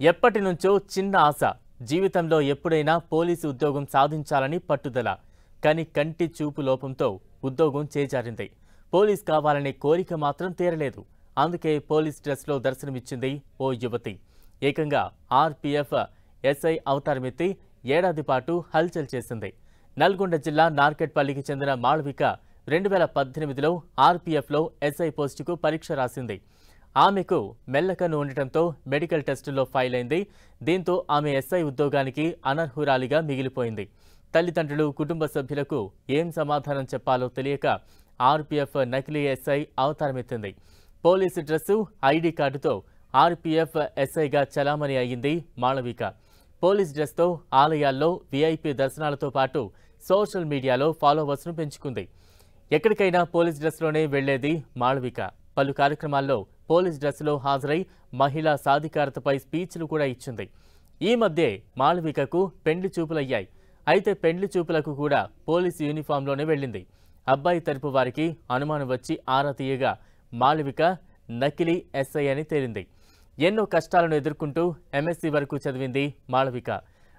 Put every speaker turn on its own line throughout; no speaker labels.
ఎప్పటి నుంచో చిన్న ఆశ జీవితంలో ఎప్పుడైనా పోలీసు ఉద్యోగం సాధించాలని పట్టుదల. కానీ కంటి చూపు లోపంతో ఉద్యోగం చేజారింది. పోలీస్ కావాలనే కోరిక మాత్రం తీరలేదు. అందుకే పోలీస్ డ్రెస్లో దర్శనమిచ్చింది ఓ యువతి. ఏకంగా ఆర్పీఎఫ్ ఎస్ఐ అవతారమెత్తి ఏడాది పాటు హల్చల్ చేసింది. నల్గొండ జిల్లా నార్కెట్పల్లికి చెందిన మాళవిక 2018లో ఆర్పీఎఫ్లో ఎస్ఐ పోస్టుకు పరీక్ష రాసింది. ఆమెకు మెల్లకన్ను ఉండటంతో మెడికల్ టెస్టుల్లో ఫైల్ అయింది. దీంతో ఆమె ఎస్ఐ ఉద్యోగానికి అనర్హురాలిగా మిగిలిపోయింది. తల్లిదండ్రులు, కుటుంబ సభ్యులకు ఏం సమాధానం చెప్పాలో తెలియక ఆర్పీఎఫ్ నకిలీ ఎస్ఐ అవతారమెత్తింది. పోలీసు డ్రెస్సు, ఐడి కార్డుతో ఆర్పీఎఫ్ ఎస్ఐగా చలామణి అయ్యింది మాళవిక. పోలీస్ డ్రెస్తో ఆలయాల్లో వీఐపీ దర్శనాలతో పాటు సోషల్ మీడియాలో ఫాలోవర్స్ను పెంచుకుంది. ఎక్కడికైనా పోలీస్ డ్రెస్లోనే వెళ్లేది మాళవిక. పలు కార్యక్రమాల్లో పోలీస్ డ్రెస్లో హాజరై మహిళా సాధికారతపై స్పీచ్లు కూడా ఇచ్చింది. ఈ మధ్యే మాళవికకు పెండ్లి చూపులయ్యాయి. అయితే పెండ్లి చూపులకు కూడా పోలీసు యూనిఫామ్లోనే వెళ్ళింది. అబ్బాయి తరపు వారికి అనుమానం వచ్చి ఆరా తీయగా మాళవిక నకిలీ ఎస్ఐ అని తేలింది. ఎన్నో కష్టాలను ఎదుర్కొంటూ ఎంఎస్సీ వరకు చదివింది మాళవిక.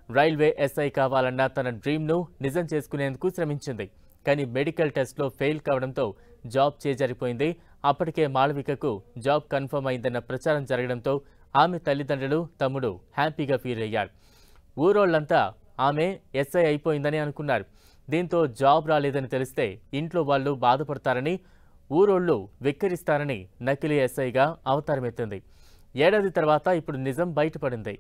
రైల్వే ఎస్ఐ కావాలన్న తన డ్రీమ్ను నిజం చేసుకునేందుకు శ్రమించింది. కానీ మెడికల్ టెస్ట్లో ఫెయిల్ కావడంతో జాబ్ చేజారిపోయింది. అప్పటికే మాళవికకు జాబ్ కన్ఫర్మ్ అయిందన్న ప్రచారం జరగడంతో ఆమె తల్లిదండ్రులు, తమ్ముడు హ్యాపీగా ఫీల్ అయ్యారు. ఊరోళ్లంతా ఆమె ఎస్ఐ అయిపోయిందని అనుకున్నారు. దీంతో జాబ్ రాలేదని తెలిస్తే ఇంట్లో వాళ్ళు బాధపడతారని, ఊరోళ్లు వెక్కిరిస్తారని నకిలీ ఎస్ఐగా అవతారమెత్తింది. ఏడాది తర్వాత ఇప్పుడు నిజం బయటపడింది.